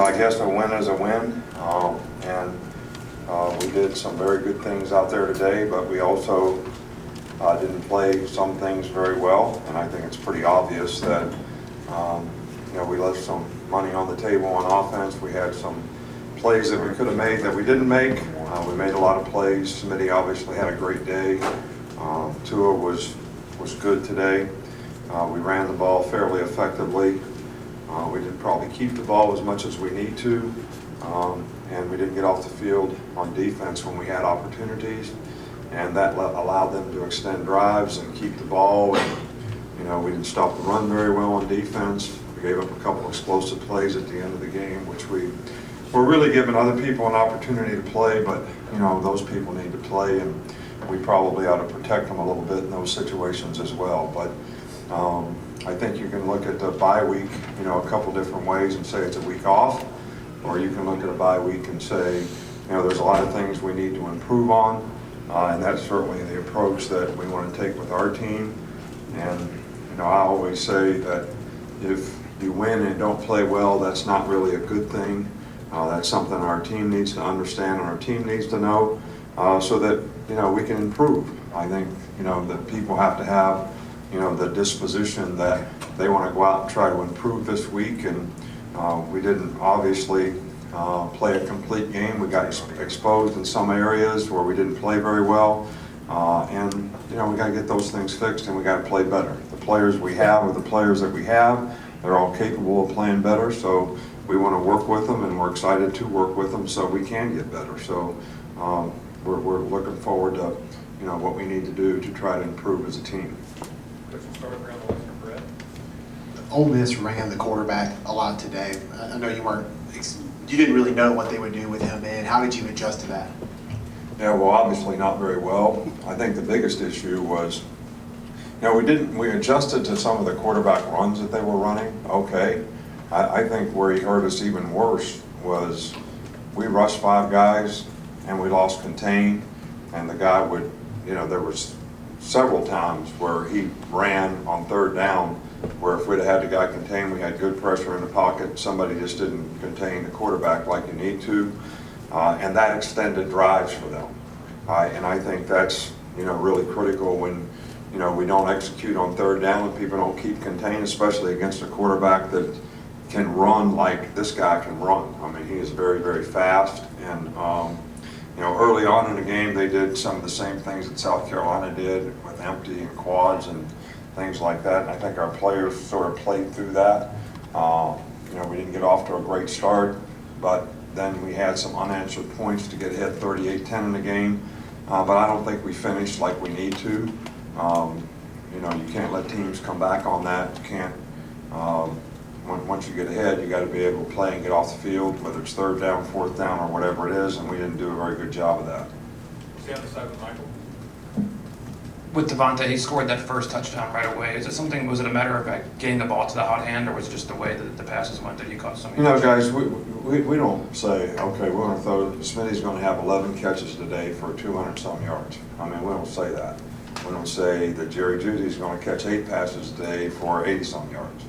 I guess a win is a win, and we did some very good things out there today, but we also didn't play some things very well, and I think it's pretty obvious that we left some money on the table on offense. We had some plays that we could have made that we didn't make. We made a lot of plays. Smitty obviously had a great day. Tua was good today. We ran the ball fairly effectively. We didn't probably keep the ball as much as we need to, and we didn't get off the field on defense when we had opportunities, and that allowed them to extend drives and keep the ball. And we didn't stop the run very well on defense. We gave up a couple explosive plays at the end of the game, which we were really giving other people an opportunity to play, but those people need to play, and we probably ought to protect them a little bit in those situations as well. But I think you can look at the bye week, a couple different ways and say it's a week off, or you can look at a bye week and say, there's a lot of things we need to improve on, and that's certainly the approach that we want to take with our team. And I always say that if you win and don't play well, that's not really a good thing. That's something our team needs to understand and our team needs to know, so that we can improve. I think that people have to have the disposition that they want to go out and try to improve this week, and we didn't obviously play a complete game. We got exposed in some areas where we didn't play very well, and we got to get those things fixed, and we got to play better. The players we have are the players that we have. They're all capable of playing better, so we want to work with them, and we're excited to work with them so we can get better. So we're looking forward to what we need to do to try to improve as a team. Ole Miss ran the quarterback a lot today. I know you didn't really know what they would do with him, and how did you adjust to that? Yeah, well, obviously not very well. I think the biggest issue was, we adjusted to some of the quarterback runs that they were running. Okay. I think where he hurt us even worse was we rushed 5 guys and we lost contain, and the guy would, there was several times where he ran on 3rd down where if we'd have had the guy contained, we had good pressure in the pocket, somebody just didn't contain the quarterback like you need to, and that extended drives for them. And I think that's, really critical when, we don't execute on 3rd down and people don't keep contained, especially against a quarterback that can run like this guy can run. I mean, he is very, very fast, and early on in the game they did some of the same things that South Carolina did with empty and quads and things like that, and I think our players sort of played through that. We didn't get off to a great start, but then we had some unanswered points to get ahead 38-10 in the game, but I don't think we finished like we need to. You can't let teams come back on that. You can't, once you get ahead, you got to be able to play and get off the field, whether it's 3rd down, 4th down, or whatever it is, and we didn't do a very good job of that. Stay on the side with Michael. With Devontae, he scored that first touchdown right away. Was it a matter of getting the ball to the hot hand, or was it just the way that the passes went that he caught some? Guys, we don't say, okay, we're going to throw, Smitty's going to have 11 catches today for 200-some yards. I mean, we don't say that. We don't say that Jerry Judy's going to catch 8 passes today for 80-some yards.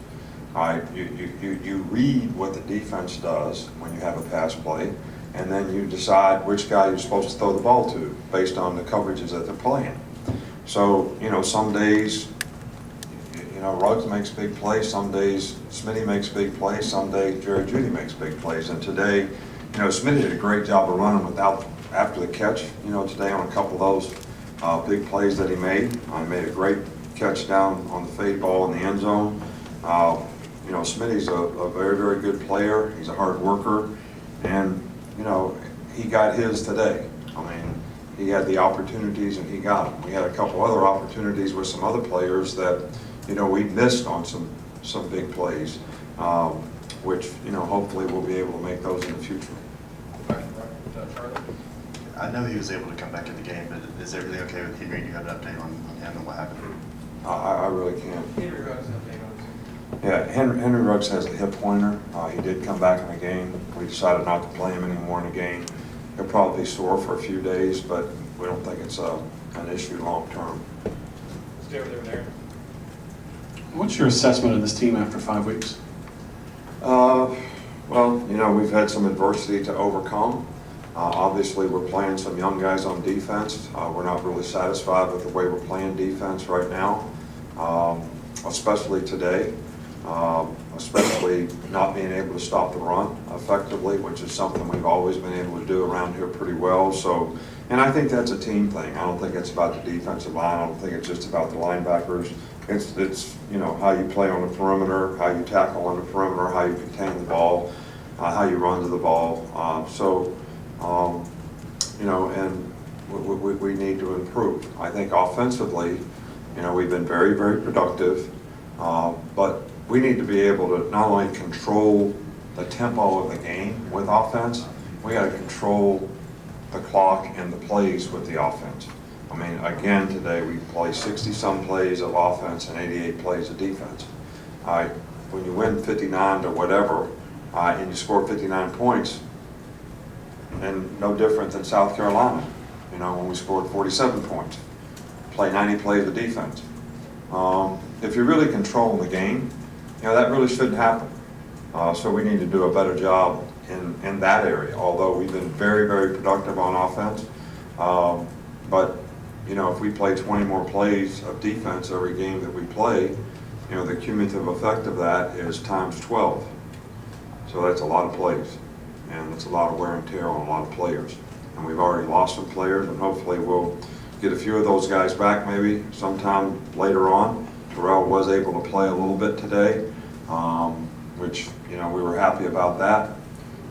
All right, you read what the defense does when you have a pass play, and then you decide which guy you're supposed to throw the ball to based on the coverages that they're playing. So, some days, Ruggs makes big plays, some days Smitty makes big plays, some days Jerry Judy makes big plays, and today, Smitty did a great job of running after the catch, today on a couple of those big plays that he made. I made a great catch down on the fade ball in the end zone. Smitty's a very, very good player. He's a hard worker, and he got his today. I mean, he had the opportunities and he got them. We had a couple other opportunities with some other players that we missed on some big plays, which hopefully we'll be able to make those in the future. I know he was able to come back in the game, but is everything okay with Henry? Do you have an update on him and what happened? I really can't. Henry Ruggs update on him. Yeah, Henry Ruggs has a hip pointer. He did come back in the game. We decided not to play him anymore in the game. He'll probably be sore for a few days, but we don't think it's an issue long term. Stay over there. What's your assessment of this team after 5 weeks? Well, Well, we've had some adversity to overcome. Obviously, we're playing some young guys on defense. We're not really satisfied with the way we're playing defense right now, especially today, especially not being able to stop the run effectively, which is something we've always been able to do around here pretty well. So, and I think that's a team thing. I don't think it's about the defensive line. I don't think it's just about the linebackers. It's how you play on the perimeter, how you tackle on the perimeter, how you contain the ball, how you run to the ball. And we need to improve. I think offensively, we've been very, very productive, but we need to be able to not only control the tempo of the game with offense, we got to control the clock and the plays with the offense. I mean, again, today we play 60-some plays of offense and 88 plays of defense. When you win 59 to whatever, and you score 59 points, and no different than South Carolina, when we scored 47 points, play 90 plays of defense. If you're really controlling the game, that really shouldn't happen. So we need to do a better job in that area, although we've been very, very productive on offense. But if we play 20 more plays of defense every game that we play, the cumulative effect of that is times 12. So that's a lot of plays, and it's a lot of wear and tear on a lot of players. And we've already lost some players, and hopefully we'll get a few of those guys back maybe sometime later on. Terrell was able to play a little bit today, which, we were happy about that.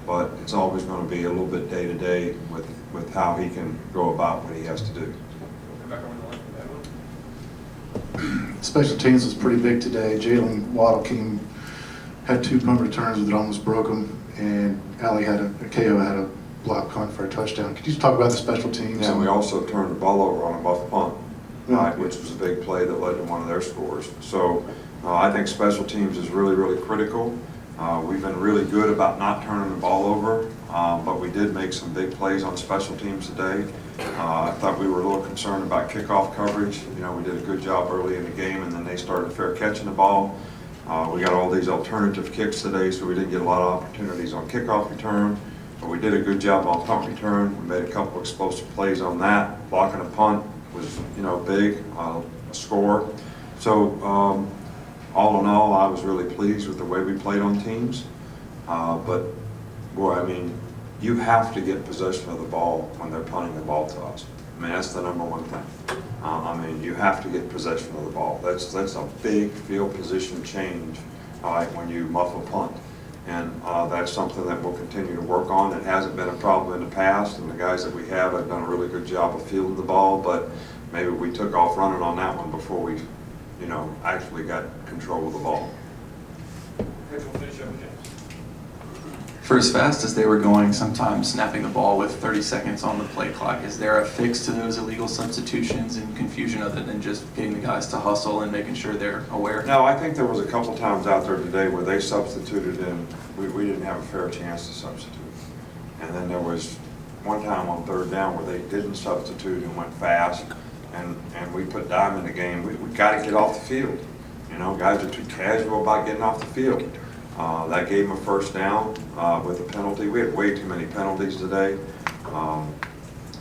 But it's always going to be a little bit day to day with how he can go about what he has to do. Come back over the line for that one. Special teams was pretty big today. Jalen Waddle had 2 punt returns that almost broke them, and KO had a block punt for a touchdown. Could you talk about the special teams? Yeah, we also turned the ball over on a muff punt, which was a big play that led to one of their scores. So I think special teams is really, really critical. We've been really good about not turning the ball over, but we did make some big plays on special teams today. I thought we were a little concerned about kickoff coverage. We did a good job early in the game, and then they started fair catching the ball. We got all these alternative kicks today, so we didn't get a lot of opportunities on kickoff return. But we did a good job on punt return. We made a couple explosive plays on that. Blocking a punt was, big, a score. So all in all, I was really pleased with the way we played on teams. But boy, you have to get possession of the ball when they're punting the ball to us. That's the number one thing. You have to get possession of the ball. That's a big field position change when you muff a punt. And that's something that we'll continue to work on. It hasn't been a problem in the past, and the guys that we have done a really good job of fielding the ball, but maybe we took off running on that one before we, actually got control of the ball. Coach, we'll finish up with James. For as fast as they were going, sometimes snapping the ball with 30 seconds on the play clock, is there a fix to those illegal substitutions and confusion other than just getting the guys to hustle and making sure they're aware? No, I think there was a couple times out there today where they substituted and we didn't have a fair chance to substitute. And then there was one time on 3rd down where they didn't substitute and went fast, and we put Dime in the game. We got to get off the field. Guys are too casual about getting off the field. That gave them a 1st down with a penalty. We had way too many penalties today.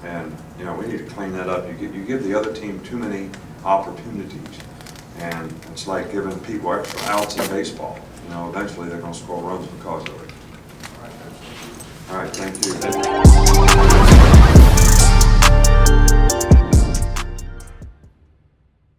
And we need to clean that up. You give the other team too many opportunities. And it's like giving people extra outs in baseball. Eventually they're going to score runs because of it. All right, Coach. Thank you. All right, thank you.